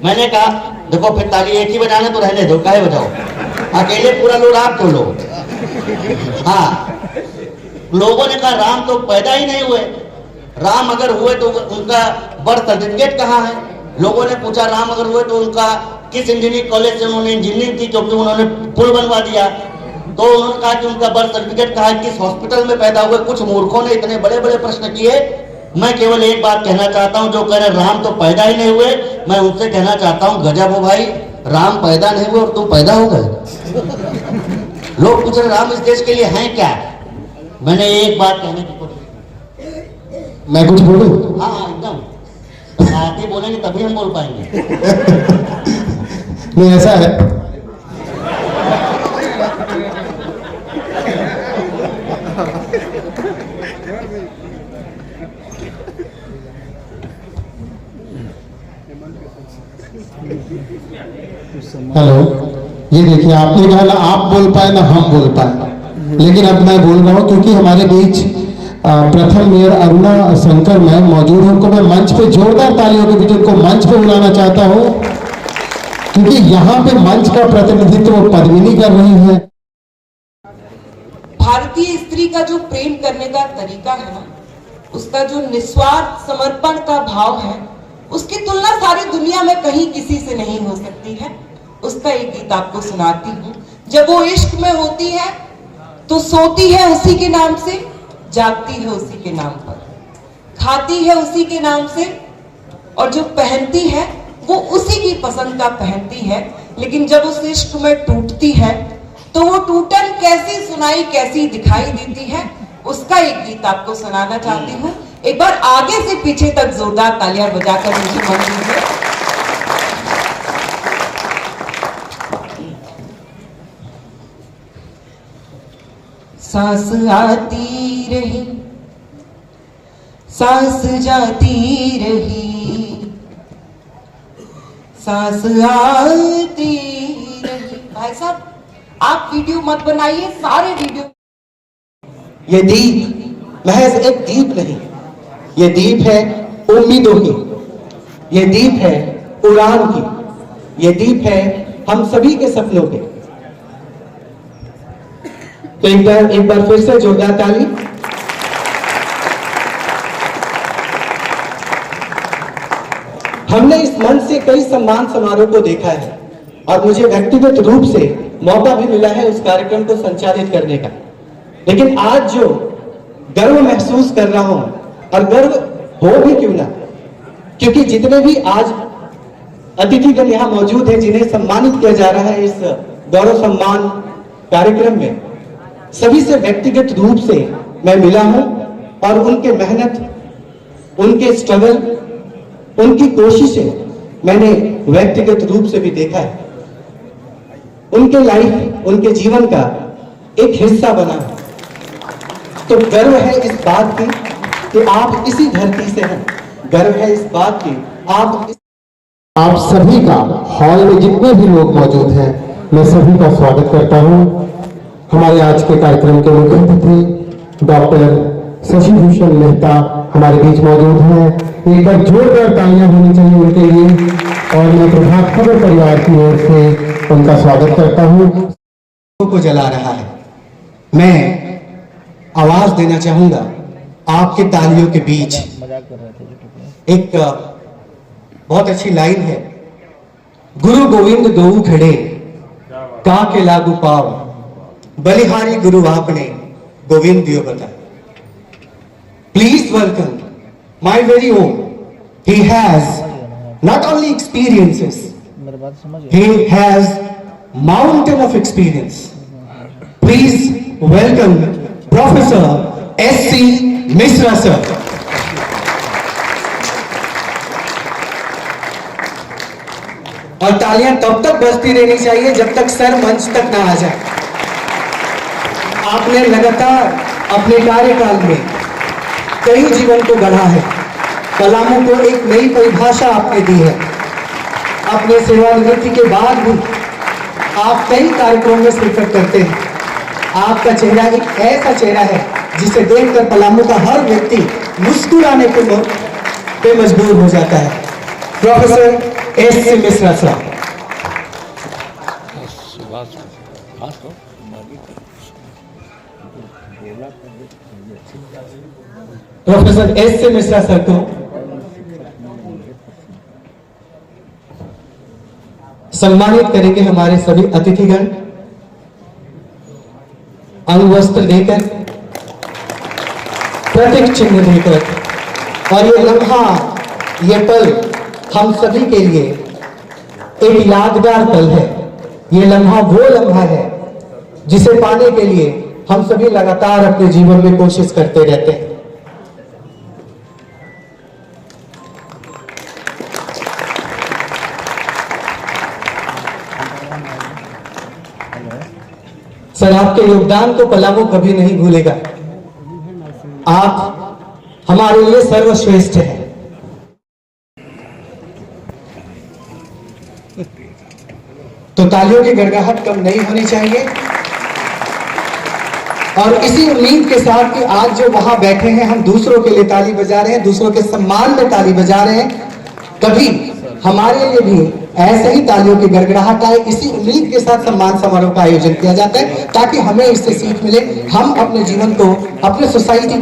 मैंने कहा देखो फिर ताली एक ही बजाना तो रहने दो, काहे बजाओ, अकेले पूरा लोड आप तो लो। हाँ, लोगों ने कहा राम तो पैदा ही नहीं हुए, राम अगर हुए तो उनका बर्थ सर्टिफिकेट कहाँ है। लोगों ने पूछा राम अगर हुए तो उनका किस इंजीनियरिंग कॉलेज से उन्होंने इंजीनियरिंग की, क्योंकि उन्होंने पुल बनवा दिया। तो उन्होंने कहा कि उनका बर्थ सर्टिफिकेट कहाँ है, किस हॉस्पिटल में पैदा हुए। कुछ मूर्खों ने इतने बड़े बड़े प्रश्न किए। मैं केवल एक बात कहना चाहता हूं, जो कह रहे राम तो पैदा ही नहीं हुए, मैं उनसे कहना चाहता हूं गजब हो भाई, राम पैदा नहीं हुए और तुम पैदा हो गए। लोग पूछ रहे राम इस देश के लिए हैं क्या। मैंने एक बात कहने की कोशिश, मैं कुछ बोलूं? हाँ एकदम, आप ही बोलेंगे तभी हम बोल पाएंगे। नहीं ऐसा है, हेलो, ये देखिए आपने कहा ना आप बोल पाए ना हम बोल पाए, लेकिन अब मैं बोल रहा हूँ क्योंकि हमारे बीच प्रथम मेयर अरुणा शंकर मैम मौजूद है। उनको मैं मंच पे जोरदार तालियों के बीच उनको मंच पे बुलाना चाहता हूँ, क्योंकि यहाँ पे मंच का प्रतिनिधित्व पद्मिनी कर रही है। भारतीय स्त्री का जो प्रेम करने का तरीका है ना, उसका जो निस्वार्थ समर्पण का भाव है, उसकी तुलना सारी दुनिया में कहीं किसी से नहीं हो सकती है। उसका एक गीत आपको सुनाती हूँ। जब वो इश्क में होती है तो सोती है उसी के नाम से, जागती है उसी के नाम पर, खाती है उसी के नाम से, और जो पहनती है वो उसी की पसंद का पहनती है। लेकिन जब उस इश्क में टूटती है तो वो टूटन कैसी सुनाई कैसी दिखाई देती है, उसका एक गीत आपको सुनाना चाहती हूँ। एक बार आगे से पीछे तक जोरदार तालियां बजाकर मुझे मन दीजिए। सांस आती रही, सांस जाती रही, सांस आती रही। भाई साहब आप वीडियो मत बनाइए, सारे वीडियो। ये दीप महज एक दीप नहीं, ये दीप है उम्मीदों की, ये दीप है उड़ान की, ये दीप है हम सभी के सपनों के। तो एक बार फिर से जोरदार ताली। हमने इस मंच से कई सम्मान समारोह को देखा है और मुझे व्यक्तिगत रूप से मौका भी मिला है उस कार्यक्रम को संचालित करने का। लेकिन आज जो गर्व महसूस कर रहा हूं, और गर्व हो भी क्यों ना, क्योंकि जितने भी आज अतिथिगण यहाँ मौजूद हैं जिन्हें सम्मानित किया जा रहा है इस गौरव सम्मान कार्यक्रम में, सभी से व्यक्तिगत रूप से मैं मिला हूं और उनके मेहनत, उनके स्ट्रगल, उनकी कोशिशें मैंने व्यक्तिगत रूप से भी देखा है। उनके लाइफ, उनके जीवन का एक हिस्सा बना है। तो गर्व है इस बात की कि आप इसी धरती से हैं, गर्व है इस बात की आप सभी का हॉल में जितने भी लोग मौजूद हैं, मैं सभी का स्वागत करता हूं। हमारे आज के कार्यक्रम के मुख्य अतिथि डॉक्टर शशि भूषण मेहता हमारे बीच मौजूद हैं। एक बार जोरदार तालियां होनी चाहिए उनके लिए, और मैं प्रभात खबर परिवार की ओर से उनका स्वागत करता हूं। को जला रहा है, मैं आवाज देना चाहूंगा आपके तालियों के बीच। एक बहुत अच्छी लाइन है, गुरु गोविंद दोऊ खड़े का के लागू पाव, बलिहारी गुरु आपने गोविंद दियो बता। Please welcome my very own, he has not only experiences, he has mountain of experience. Please welcome Professor S.C. Misra sir. और तालियां तब तक बजती रहनी चाहिए जब तक सर मंच तक ना आ जाए। आपने लगातार अपने कार्यकाल में कई जीवन को गढ़ा है, कलामों को एक नई परिभाषा आपने दी है। अपने सेवानिवृत्ति के बाद भी आप कई कार्यक्रमों में शिरकत करते हैं। आपका चेहरा एक ऐसा चेहरा है जिसे देखकर पलामू का हर व्यक्ति मुस्कुराने पे मजबूर हो जाता है। Professor S Mishra sir. Professor S Mishra sir को सम्मानित करेंगे हमारे सभी अतिथिगण अंग वस्त्र देकर, प्रतीक चिन्ह देकर। और ये लम्हा, ये पल हम सभी के लिए एक यादगार पल है। ये लम्हा वो लम्हा है जिसे पाने के लिए हम सभी लगातार अपने जीवन में कोशिश करते रहते हैं। सर, आपके योगदान को पलामू कभी नहीं भूलेगा। आप हमारे लिए सर्वश्रेष्ठ हैं। तो तालियों की गड़गड़ाहट कम नहीं होनी चाहिए। और इसी उम्मीद के साथ कि आज जो वहां बैठे हैं, हम दूसरों के लिए ताली बजा रहे हैं, दूसरों के सम्मान में ताली बजा रहे हैं, कभी हमारे लिए भी ऐसे ही तालियों की गड़गड़ाहट आए। इसी उम्मीद के साथ सम्मान समारोह का आयोजन किया जाता है ताकि हमें इससे सीख मिले, हम अपने जीवन को अपने सोसाइटी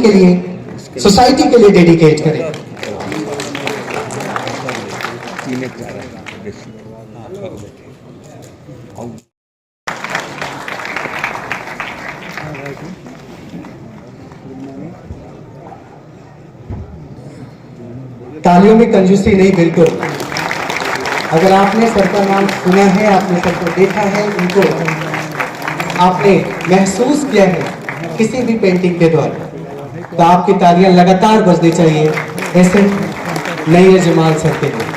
के लिए डेडिकेट करें। तालियों में कंजूसी नहीं, बिल्कुल। अगर आपने सर का नाम सुना है, आपने सर को देखा है, उनको आपने महसूस किया है किसी भी पेंटिंग के द्वारा, तो आपकी तालियां लगातार बजनी चाहिए ऐसे नैयर जमाल सर के लिए।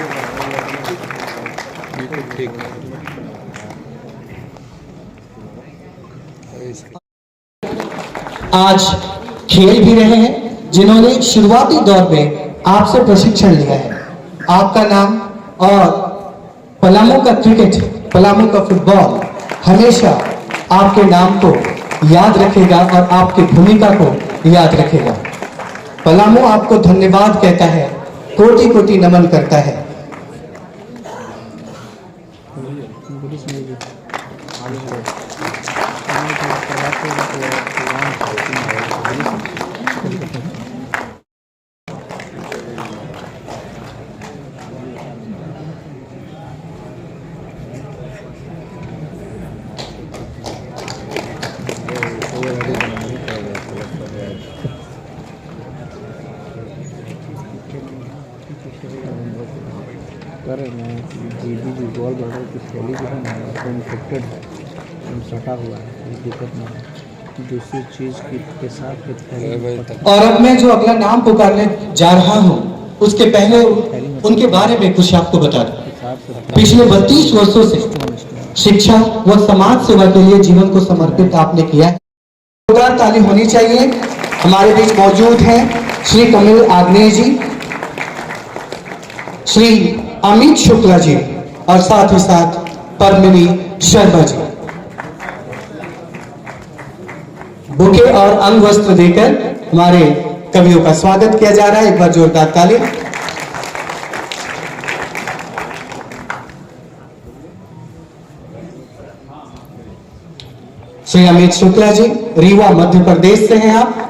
आज खेल भी रहे हैं जिन्होंने शुरुआती दौर में आपसे प्रशिक्षण लिया है। आपका नाम और पलामू का क्रिकेट, पलामू का फुटबॉल हमेशा आपके नाम को याद रखेगा और आपकी भूमिका को याद रखेगा। पलामू आपको धन्यवाद कहता है, कोटि कोटि नमन करता है। बॉल बॉर्डर की शैली जो है ना वो इन्फेक्टेड है, सटा हुआ है, कोई दिक्कत नहीं है। दूसरी चीज़ के साथ और अब मैं जो अगला नाम पुकारने जा रहा हूँ उसके पहले उनके बारे में कुछ आपको बता दूं। पिछले 32 वर्षों से शिक्षा व समाज सेवा के लिए जीवन को समर्पित आपने किया है। जोरदार ताली होनी चाहिए। हमारे बीच मौजूद हैं श्री कमल आग्नेय जी, श्री अमित शुक्ला जी और साथ ही साथ पद्मिनी शर्मा जी। बुके और अंग वस्त्र देकर हमारे कवियों का स्वागत किया जा रहा है। एक बार जोरदार ताली। श्री अमित शुक्ला जी, रीवा मध्य प्रदेश से हैं आप।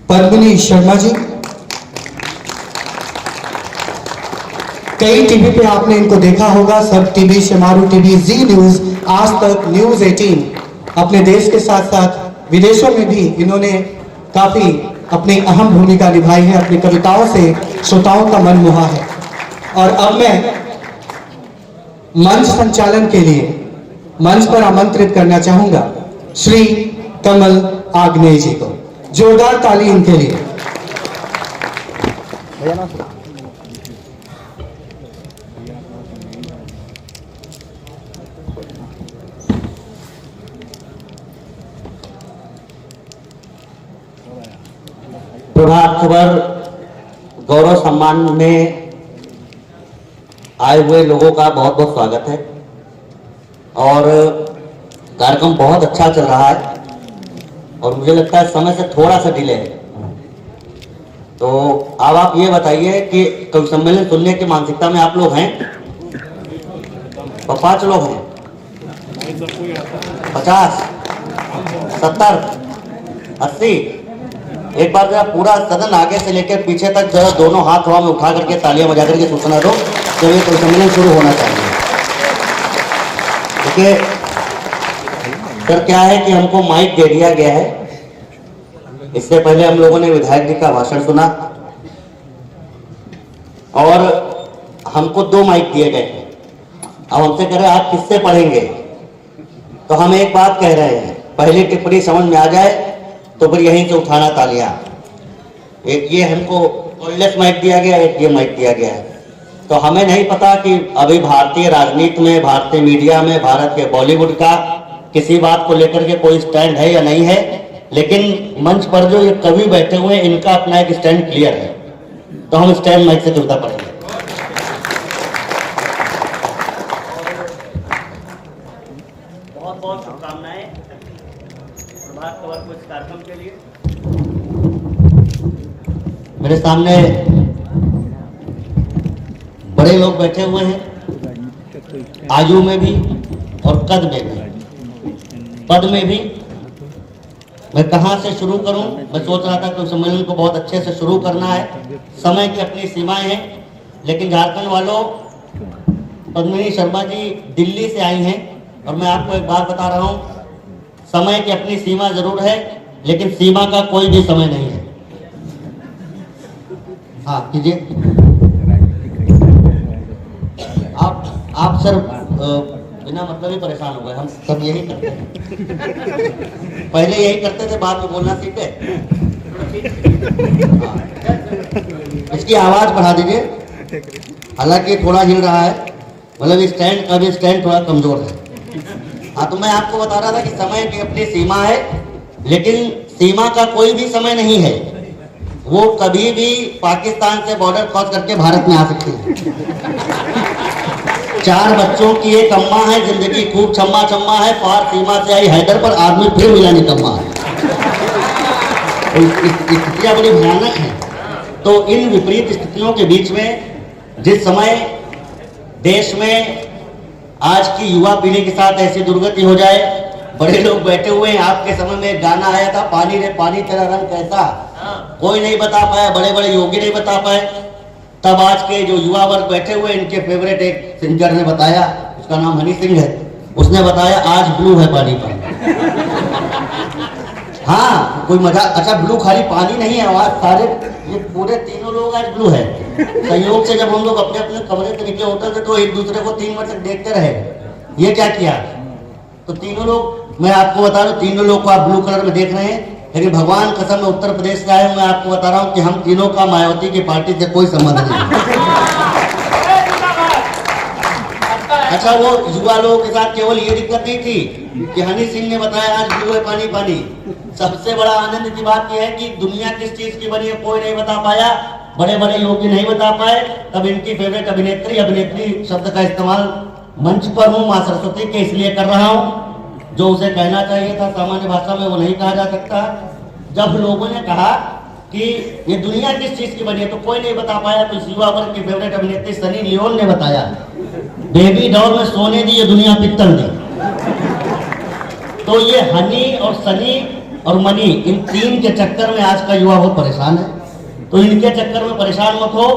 पद्मिनी शर्मा जी, कई टीवी पे आपने इनको देखा होगा, सब टीवी, शमारू टीवी, जी न्यूज, आज तक, न्यूज 18। अपने देश के साथ साथ विदेशों में भी इन्होंने काफी अपनी अहम भूमिका निभाई है। अपनी कविताओं से श्रोताओं का मन मोहा है। और अब मैं मंच संचालन के लिए मंच पर आमंत्रित करना चाहूंगा श्री कमल आग्नेय जी को। जोरदार ताली इनके लिए। प्रभात खबर गौरव सम्मान में आए हुए लोगों का बहुत बहुत स्वागत है और कार्यक्रम बहुत अच्छा चल रहा है। और मुझे लगता है समय से थोड़ा सा डिले है। तो अब आप ये बताइए कि कवि सम्मेलन सुनने की मानसिकता में आप लोग हैं? 5 लोग हैं, 50, 70, 80। एक बार जरा पूरा सदन आगे से लेकर पीछे तक जरा दोनों हाथ हवा में उठा करके तालियां बजा करके सूचना दो जब ये कवि सम्मेलन शुरू होना चाहिए। देखिए सर, क्या है कि हमको माइक दे दिया गया है। इससे पहले हम लोगों ने विधायक जी का भाषण सुना और हमको 2 माइक दिए गए हैं। अब हमसे कह रहे हैं आप किससे पढ़ेंगे, तो हम एक बात कह रहे हैं, पहली टिप्पणी समझ में आ जाए तो फिर यहीं से उठाना तालियां। एक ये हमको कॉर्डलेस माइक दिया गया, एक ये माइक दिया गया है। तो हमें नहीं पता कि अभी भारतीय राजनीति में, भारतीय मीडिया में, भारत के बॉलीवुड का किसी बात को लेकर के कोई स्टैंड है या नहीं है, लेकिन मंच पर जो ये कवि बैठे हुए हैं इनका अपना एक स्टैंड क्लियर है। तो हम स्टैंड माइक से जुड़ता पड़ेंगे। बहुत बहुत शुभकामनाएं प्रभात खबर को इस कार्यक्रम के लिए। मेरे सामने बड़े लोग बैठे हुए हैं, आयु में भी और कद में भी, पद में भी। मैं कहां से शुरू करूं? मैं सोच रहा था कि सम्मेलन को बहुत अच्छे से शुरू करना है। समय की अपनी सीमाएं हैं, लेकिन झारखंड वालों, पद्मिनी शर्मा जी दिल्ली से आई हैं और मैं आपको एक बात बता रहा हूं, समय की अपनी सीमा जरूर है, लेकिन सीमा का कोई भी समय नहीं है। हाँ कीजिए आप सर, बिना मतलब ही परेशान हो गए। हम सब यही करते हैं, पहले यही करते थे, बाद में बोलना सीख गए। इसकी आवाज बढ़ा दीजिए, हालांकि थोड़ा हिल रहा है, मतलब स्टैंड का भी स्टैंड थोड़ा कमजोर है। हाँ, तो मैं आपको बता रहा था कि समय की अपनी सीमा है, लेकिन सीमा का कोई भी समय नहीं है। वो कभी भी पाकिस्तान से बॉर्डर क्रॉस करके भारत में आ सकती है। 4 बच्चों की एक अम्मा है, जिंदगी खूब छम्मा छम्मा है, पार सीमा से आई हैदर पर आदमी फिर मिला निकम्मा है। स्थितियां बड़ी भयानक हैं। तो इन विपरीत स्थितियों के बीच में जिस समय देश में आज की युवा पीढ़ी के साथ ऐसी दुर्गति हो जाए, बड़े लोग बैठे हुए हैं। आपके समय में एक गाना आया था, पानी रे पानी तेरा रंग कैसा, कोई नहीं बता पाया, बड़े बड़े योगी नहीं बता पाए। तब आज के जो युवा वर्ग बैठे हुए, इनके फेवरेट एक सिंगर ने बताया, उसका नाम हनी सिंह है, उसने बताया आज ब्लू है पानी पानी। हाँ, कोई मजा। अच्छा, ब्लू खाली पानी नहीं है, आज सारे ये पूरे तीनों लोग आज ब्लू है। संयोग से जब हम लोग अपने अपने कमरे से निकले होटल से, तो एक दूसरे को 3 मिनट तक देखते रहे, ये क्या किया। तो तीनों लोग, मैं आपको बता रहा हूँ, तीनों लोग को आप ब्लू कलर में देख रहे हैं, लेकिन भगवान कसम मैं उत्तर प्रदेश से आया हूं, मैं आपको बता रहा हूं कि हम तीनों का मायावती की पार्टी से कोई संबंध नहीं। अच्छा, वो युवा लोगों के साथ केवल ये दिक्कत नहीं थी कि हनी सिंह ने बताया आज ब्लू है पानी पानी। सबसे बड़ा आनंद की बात यह है कि दुनिया किस चीज की बनी है कोई नहीं बता पाया, बड़े बड़े योगी नहीं बता पाए। तब इनकी फेवरेट अभिनेत्री शब्द का इस्तेमाल मंच पर हूं मां सरस्वती के इसलिए कर रहा हूं, जो उसे कहना चाहिए था सामान्य भाषा में वो नहीं कहा जा सकता। जब लोगों ने कहा कि ये दुनिया किस चीज की बनी है तो कोई नहीं बता पाया, तो इस युवा वर्ग की फेवरेट अभिनेत्री सनी लियोन ने बताया, बेबी डॉल में सोने दी, ये दुनिया पित्तल दी। तो ये हनी और सनी और मनी, इन 3 के चक्कर में आज का युवा बहुत परेशान है। तो इनके चक्कर में परेशान मत हो।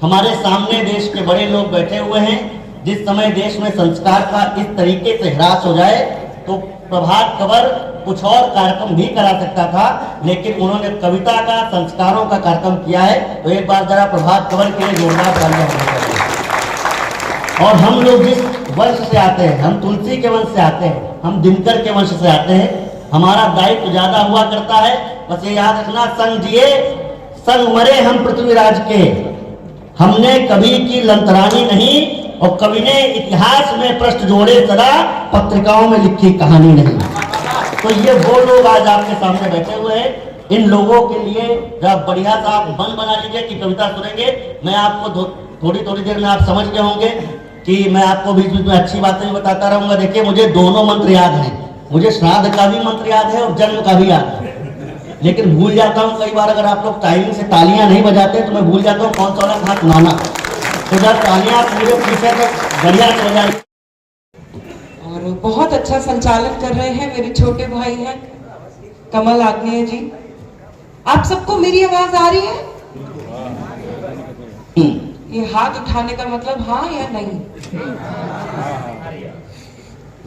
हमारे सामने देश के बड़े लोग बैठे हुए हैं। जिस समय देश में संस्कार का इस तरीके से ह्रास हो जाए, तो प्रभात खबर कुछ और कार्यक्रम भी करा सकता था, लेकिन उन्होंने कविता का, संस्कारों का कार्यक्रम किया है। तो एक बार जरा प्रभात खबर के लिए जोरदार तालियां होनी चाहिए। और हम लोग जिस वंश से आते हैं, हम तुलसी के वंश से आते हैं, हम दिनकर के वंश से आते हैं, हमारा दायित्व ज्यादा हुआ करता है। बस ये याद रखना, संग जिए संग मरे हम पृथ्वीराज के, हमने कभी की लंतरानी नहीं, और कवि ने इतिहास में पृष्ठ जोड़े सदा, पत्रिकाओं में लिखी कहानी नहीं। तो ये वो लोग आज आपके सामने बैठे हुए हैं। इन लोगों के लिए जब बढ़िया सा आप मन बना लीजिए कि कविता सुनेंगे। मैं आपको थोड़ी देर में आप समझ गए होंगे कि मैं आपको बीच बीच में अच्छी बातें भी बताता रहूंगा। देखिए, मुझे दोनों मंत्र याद हैं, मुझे श्राद्ध का भी मंत्र याद है और जन्म का भी याद है, लेकिन भूल जाता हूँ कई बार। अगर आप लोग टाइमिंग से तालियां नहीं बजाते तो मैं भूल जाता हूँ कौन सा वाला कहाँ सुनाना। तो जब तालियां आप मुझे पीछे तक बढ़िया से बजा। और बहुत अच्छा संचालन कर रहे हैं मेरे छोटे भाई हैं कमल आग्नेय जी। आप सबको मेरी आवाज आ रही है? ये हाथ उठाने का मतलब हाँ या नहीं?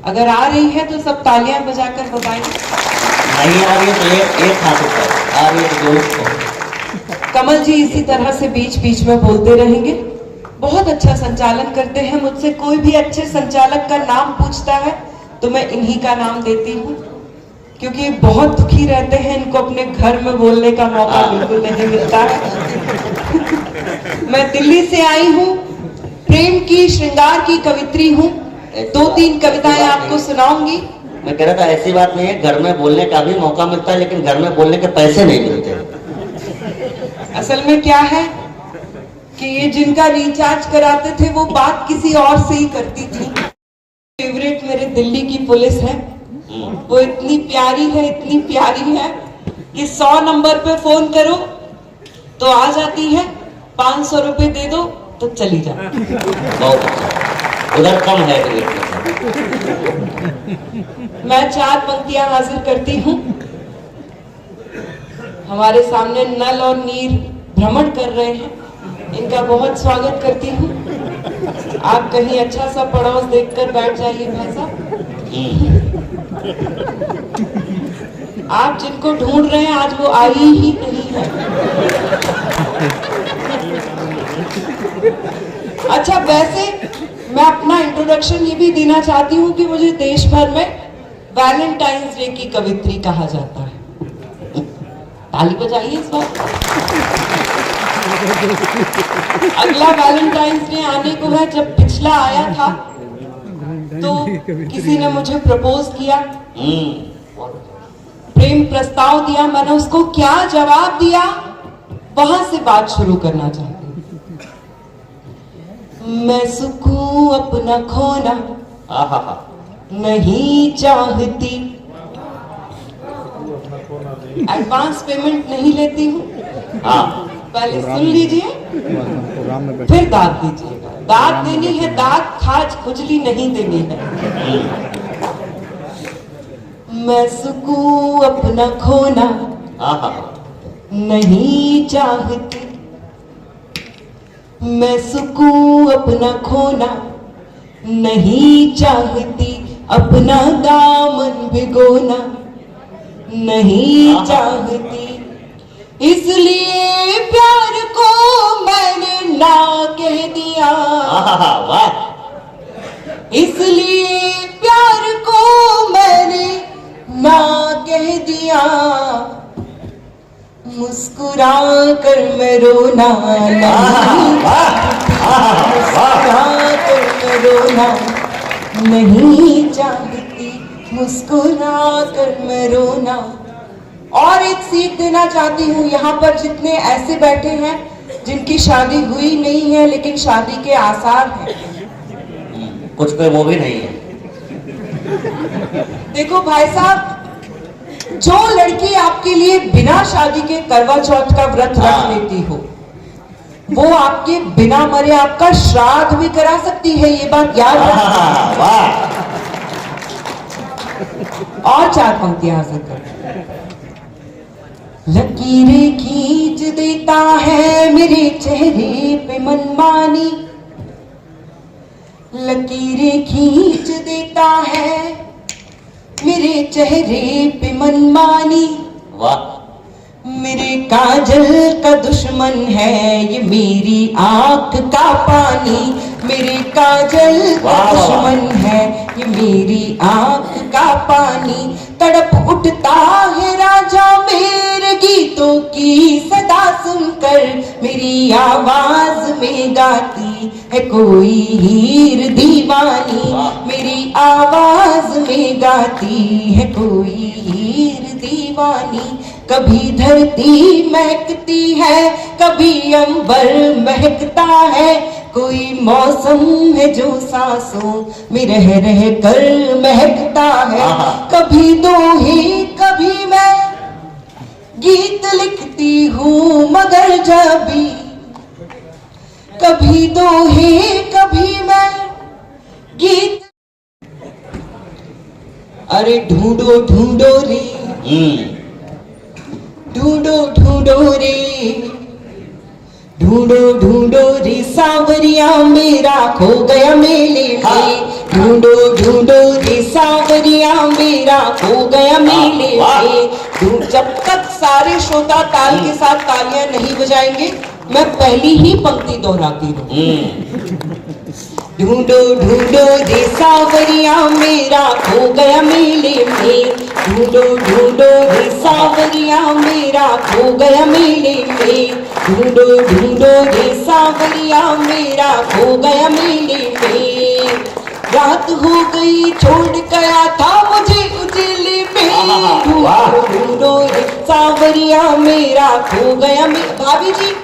अगर आ रही है तो सब तालियां बजाकर बताएंगे। नहीं आ रही है तो एक हाथ ऊपर, आ रही है तो दोनों। कमल जी इसी तरह से बीच बीच में बोलते रहेंगे। बहुत अच्छा संचालन करते हैं। मुझसे कोई भी अच्छे संचालक का नाम पूछता है तो मैं इन्हीं का नाम देती हूँ, क्योंकि ये बहुत दुखी रहते हैं। इनको अपने घर में बोलने का मौका बिल्कुल नहीं मिलता है। मैं दिल्ली से आई हूँ, प्रेम की श्रृंगार की कवित्री हूँ। 2-3 कविताएं आपको सुनाऊंगी। मैं कह रहा था ऐसी बात नहीं है, घर में बोलने का भी मौका मिलता है, लेकिन घर में बोलने के पैसे नहीं मिलते। असल में क्या है कि ये जिनका रिचार्ज कराते थे वो बात किसी और से ही करती थी। फेवरेट मेरे दिल्ली की पुलिस है, वो इतनी प्यारी है, इतनी प्यारी है कि 100 नंबर पे फोन करो तो आ जाती है, 500 रुपए दे दो तो चली जाती। बहुत अच्छा, उधर कम है रेट। मैं 4 पंक्तियां हाजिर करती हूँ। हमारे सामने नल और नीर भ्रमण कर रहे हैं, इनका बहुत स्वागत करती हूँ। आप कहीं अच्छा सा पड़ोस देखकर बैठ जाइए भाई साहब। आप जिनको ढूंढ रहे हैं आज वो आई ही नहीं है। अच्छा, वैसे मैं अपना इंट्रोडक्शन ये भी देना चाहती हूँ कि मुझे देश भर में वैलेंटाइंस डे की कवित्री कहा जाता है। ताली बजाइए इस बात। अगला वैलेंटाइंस डे आने को है। जब पिछला आया था तो किसी ने मुझे प्रपोज किया, प्रेम प्रस्ताव दिया। मैंने उसको क्या जवाब दिया, वहां से बात शुरू करना चाहती हूँ। मैं सुकून अपना खोना नहीं चाहती, एडवांस पेमेंट नहीं लेती हूँ। पहले सुन लीजिए फिर दाद दीजिएगा। दाद देनी है, दाद खाज खुजली नहीं देनी है। मैं सुकून अपना खोना नहीं चाहती, मैं सुकून अपना खोना नहीं चाहती, अपना दामन भिगोना नहीं चाहती। इसलिए प्यार को मैंने ना कह दिया, इसलिए प्यार को मैंने ना कह दिया। मुस्कुरा कर मैं रोना नहीं, मुस्कुरा कर मैं रोना नहीं चाहती, मुस्कुरा कर मैं रोना। और एक सीख देना चाहती हूँ यहाँ पर जितने ऐसे बैठे हैं जिनकी शादी हुई नहीं है लेकिन शादी के आसार हैं। कुछ पे वो भी नहीं है। देखो भाई साहब, जो लड़की आपके लिए बिना शादी के करवा चौथ का व्रत रख लेती हो, वो आपके बिना मरे आपका श्राद्ध भी करा सकती है। ये बात याद रखना। और 4 पंक्तियां हाजिर कर। लकीरें खींच देता है मेरे चेहरे पे मनमानी, लकीरें खींच देता है मेरे चेहरे पे मनमानी। वाह। मेरे काजल का दुश्मन है ये मेरी आंख का पानी, मेरे काजल का दुश्मन है ये मेरी आंख का पानी। तड़प उठता है राजा मेरे गीतों की सदा सुनकर, मेरी आवाज में गाती है कोई हीर दीवानी, मेरी आवाज में गाती है कोई हीर दीवानी। कभी धरती महकती है, कभी अंबर महकता है, कोई मौसम है जो सांसों में रह रह कर महकता है। कभी दोहे कभी मैं गीत लिखती हूँ, मगर जब भी कभी दोहे कभी मैं गीत। अरे ढूंढो ढूंढो रे, ढूंढो ढूंढो रे, ढूंढो ढूंढो रे सांवरिया मेरा खो गया मेले में। ढूंढो ढूंढो रे सांवरिया मेरा खो गया मेले में। जब तक सारे श्रोता ताल के साथ तालियां नहीं बजाएंगे, मैं पहली ही पंक्ति दोहराती हूँ। ढूंढो ढूंढो रे सांवरिया मेरा खो गया मेले में। ढूंढो ढूंढो रे सांवरिया मेरा खो गया मेले में। ढूंढो ढूंढो रे सांवरिया मेरा खो गया मेले में। रात हो गई छोड़ गया था मुझे उजले में। ढूंढो ढूंढो रे सांवरिया मेरा खो गया मेले। भाभी जी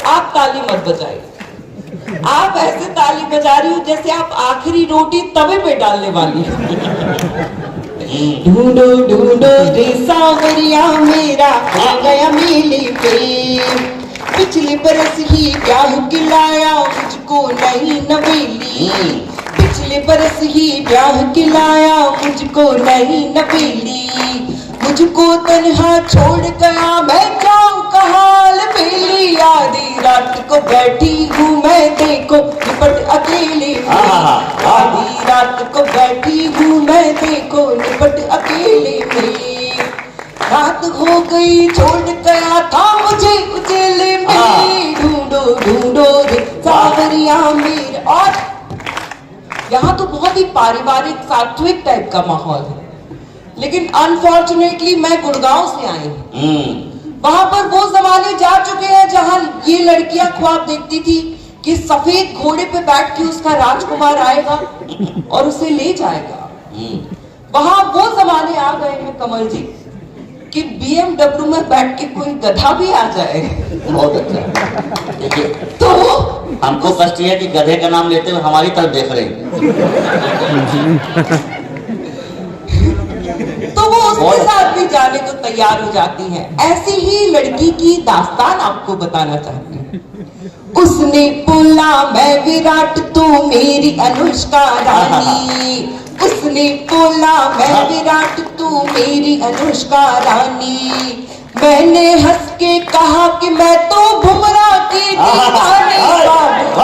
आप ताली मत बजाइए, आप ऐसे ताली बजा रही हो जैसे आप आखिरी रोटी तवे पे डालने वाली हो। ढूंढो ढूंढो रे सांवरिया मेरा खो गया मेले पे। पिछले बरस ही ब्याह खिलाया मुझको नई नवेली। पिछले बरस ही ब्याह खिलाया मुझको नई नवेली। मुझको तन्हा छोड़ गया मैं जाऊं कहाँ बेली। आधी रात को बैठी हूँ मैं देखो निपट अकेले में। आधी रात को बैठी हूँ मैं देखो निपट अकेले में। रात हो गई छोड़ गया था मुझे उजेले में। ढूंढो ढूंढो रे सांवरिया मेरे। और यहाँ तो बहुत ही पारिवारिक सात्विक टाइप का माहौल है, लेकिन अनफॉर्चुनेटली मैं गुड़गांव से आई हूँ। वहां पर वो जमाने जा चुके हैं जहां ये लड़कियां ख्वाब देखती थी कि सफेद घोड़े पे बैठ के उसका राजकुमार आएगा और उसे ले जाएगा। वहां वो जमाने आ गए हैं कमल जी कि BMW में बैठ के कोई गधा भी आ जाए। बहुत अच्छा। देखिए तो हमको कष्ट है कि गधे का नाम लेते हुए हमारी तरफ देख रहे हैं। तो वो उसके साथ भी जाने को तैयार हो जाती हैं। ऐसी ही लड़की की दास्तान आपको बताना चाहती हूँ। उसने बोला मैं विराट तू मेरी अनुष्का रानी। उसने बोला मैं विराट तू मेरी अनुष्का रानी। मैंने हंस के कहा कि मैं तो बुमराह की दीवानी।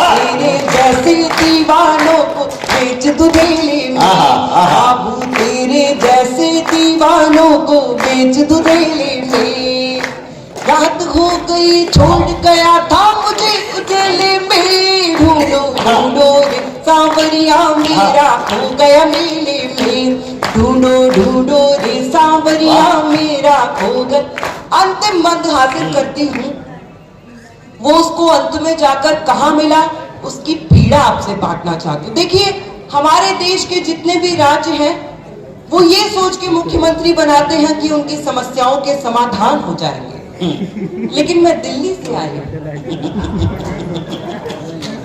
तेरे जैसे दीवानों को बेच दूं धेले में। बाबू तेरे जैसे दीवानों को बेच दूं धेले में। रात हो गई छोड़ गया था मुझे उजेले में। ढूंढो ढूंढो रे सांवरिया मेरा खो गया मेले में। ढूंढो ढूंढो रे सांवरिया मेरा खो गया। अंतिम मंद हासिल करती हूँ, वो उसको अंत में जाकर कहाँ मिला उसकी पीड़ा आपसे बांटना चाहती हूँ। देखिए हमारे देश के जितने भी राज्य हैं वो ये सोच के मुख्यमंत्री बनाते हैं कि उनकी समस्याओं के समाधान हो जाएंगे, लेकिन मैं दिल्ली से आई हूँ।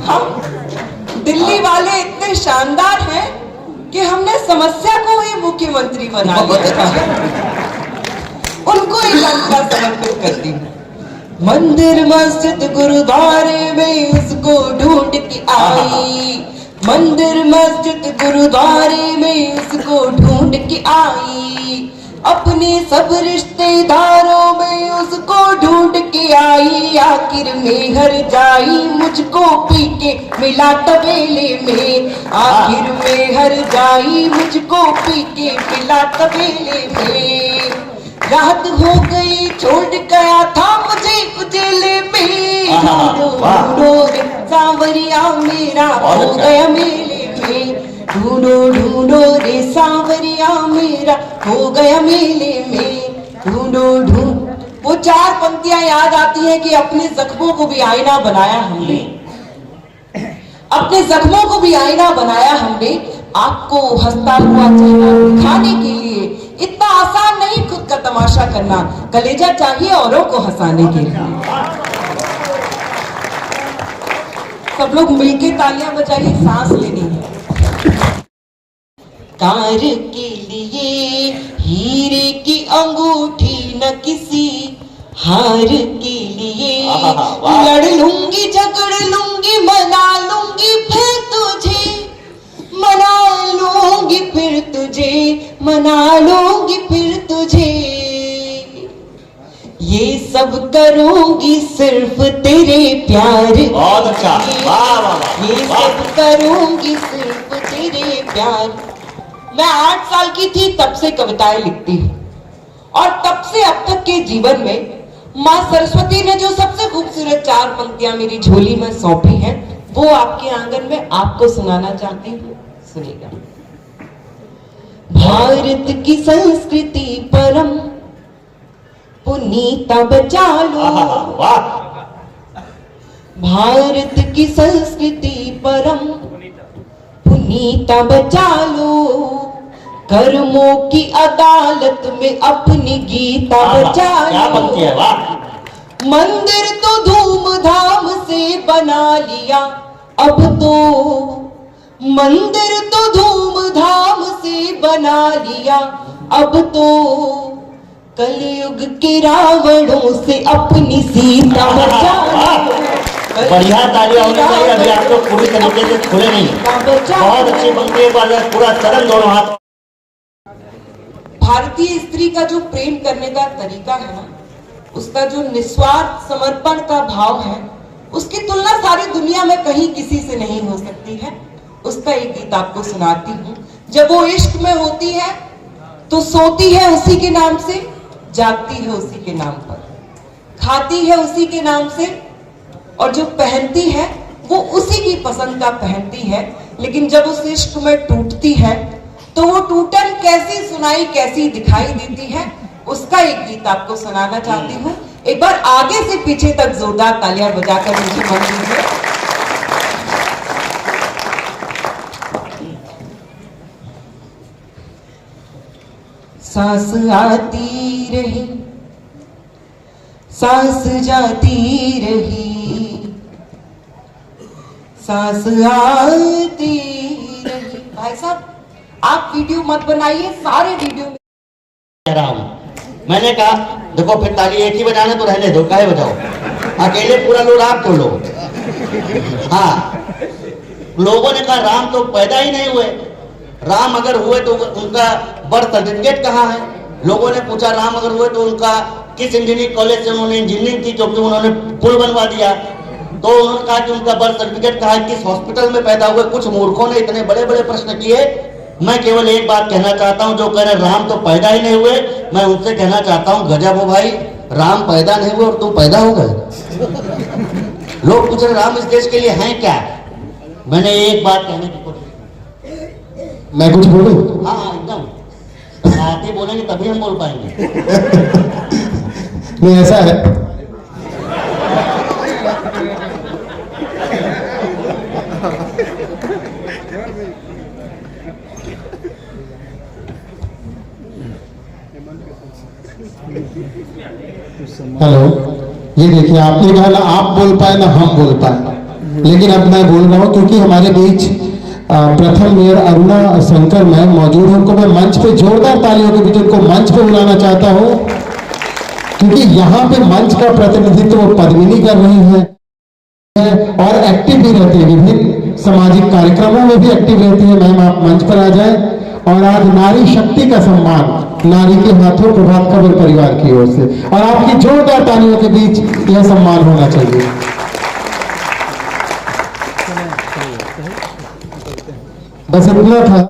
हम दिल्ली वाले इतने शानदार हैं कि हमने समस्या को ही मुख्यमंत्री बना लिया। उनको एक अंका समर्पित करती हूँ। मंदिर मस्जिद गुरुद्वारे में उसको ढूंढ के आई। मंदिर मस्जिद गुरुद्वारे में उसको ढूंढ के आई। अपने सब रिश्तेदारों में उसको ढूंढ के आई। आखिर में हर जाई मुझको पी के मिला तबेले में। आखिर में हर जाई मुझको पी के मिला तबेले में। रात हो गई छोड़ गया था मुझे उजेले में। ढूंढो रे सांवरिया मेरा खो गया मेले में। ढूंढो ढूंढो रे सांवरिया मेरा खो गया मेले में। ढूंढो ढूंढ। वो चार पंक्तियां याद आती हैं कि अपने जख्मों को भी आईना बनाया हमने। अपने जख्मों को भी आईना बनाया हमने। आपको हंसता हुआ चेहरा दिखाने के लिए इतना आसान नहीं खुद का तमाशा करना, कलेजा चाहिए औरों को हंसाने के लिए। सब लोग मिलके तालियां बजाइए, सांस लेनी है। कार के लिए हीरे की अंगूठी न किसी हार के लिए, लड़ लूंगी झगड़ लूंगी मना लूंगी फिर तुझे, मना लूंगी फिर तुझे, मना लूंगी फिर तुझे, ये सब करूंगी सिर्फ तेरे प्यार। बहुत अच्छा, वाह वाह वाह, ये सब करूंगी सिर्फ तेरे प्यार। मैं 8 साल की थी तब से कविताएं लिखती हूँ, और तब से अब तक के जीवन में माँ सरस्वती ने जो सबसे खूबसूरत 4 पंक्तियां मेरी झोली में सौंपी हैं, वो आपके आंगन में आपको सुनाना चाहती हूँ। सुनिएगा। भारत की संस्कृति परम पुनीता बचा लो, वाह, भारत की संस्कृति परम पुनीता बचा लो, कर्मों की अदालत में अपनी गीता बचा क्या पंक्ति है, लो। वाह। मंदिर तो धूमधाम से बना लिया, अब तो मंदिर तो धूमधाम से बना लिया, अब तो कलयुग के रावणों से अपनी सीता बचा लो। बढ़िया तालियां होनी चाहिए। अभी आप लोग पूरी तरीके से खुले नहीं, बहुत अच्छी पंक्ति है, पूरा सरल दोनों हाथ। भारतीय स्त्री का जो प्रेम करने का तरीका है ना, उसका जो निस्वार्थ समर्पण का भाव है, उसकी तुलना सारी दुनिया में कहीं किसी से नहीं हो सकती है। उसका एक गीत आपको सुनाती हूँ। जब वो इश्क में होती है तो सोती है उसी के नाम से, जागती है उसी के नाम पर, खाती है उसी के नाम से, और जो पहनती है वो उसी की पसंद का पहनती है। लेकिन जब उस इश्क में टूटती है तो वो टूटन कैसी सुनाई कैसी दिखाई देती है, उसका एक गीत आपको सुनाना चाहती हूँ। एक बार आगे से पीछे तक जोरदार तालियां बजाकर मुझे मन दीजिए। सांस आती रही, सांस जाती रही, सांस आती रही। भाई साहब, आप वीडियो मत बनाइए, सारे वीडियो में कह रहा हूं। मैंने कहा देखो, फिर ताली एक ही बजाना तो रहने दो, काहे बजाओ, अकेले पूरा लोड आप तो लो। हाँ, लोगों ने कहा राम तो पैदा ही नहीं हुए, राम अगर हुए तो उनका बर्थ सर्टिफिकेट कहाँ है। लोगों ने पूछा राम अगर हुए तो उनका किस इंजीनियरिंग कॉलेज से उन्होंने इंजीनियरिंग की, क्योंकि उन्होंने पुल बनवा दिया। तो उन्होंने कहा कि उनका बर्थ सर्टिफिकेट कहाँ है, किस हॉस्पिटल में पैदा हुए। कुछ मूर्खों ने इतने बड़े बड़े प्रश्न किए। मैं केवल एक बात कहना चाहता हूं, जो कह रहे राम तो पैदा ही नहीं हुए, मैं उनसे कहना चाहता हूं गजब हो भाई, राम पैदा नहीं हुए और तुम पैदा हो गए। लोग पूछ रहे राम इस देश के लिए हैं क्या। मैंने एक बात कहने की कोशिश की। मैं कुछ बोलूं? हाँ हाँ, एकदम आते बोलेंगे तभी हम बोल पाएंगे। नहीं, ऐसा है, हेलो, ये देखिए आपने कहा ना आप बोल पाए ना हम बोल पाए, लेकिन अब मैं बोल रहा हूँ क्योंकि हमारे बीच प्रथम मेयर अरुणा शंकर मैम मौजूद है। उनको मैं मंच पे जोरदार तालियों के बीच उनको मंच पे बुलाना चाहता हूँ, क्योंकि यहाँ पे मंच का प्रतिनिधित्व वो पद्मिनी कर रही है और एक्टिव भी रहती है, विभिन्न सामाजिक कार्यक्रमों में भी एक्टिव रहती है। मैम आप मंच पर आ जाए। और आज नारी शक्ति का सम्मान नारी के हाथों प्रभात खबर परिवार की ओर से, और आपकी जोरदार तालियों के बीच यह सम्मान होना चाहिए। बस इतना था।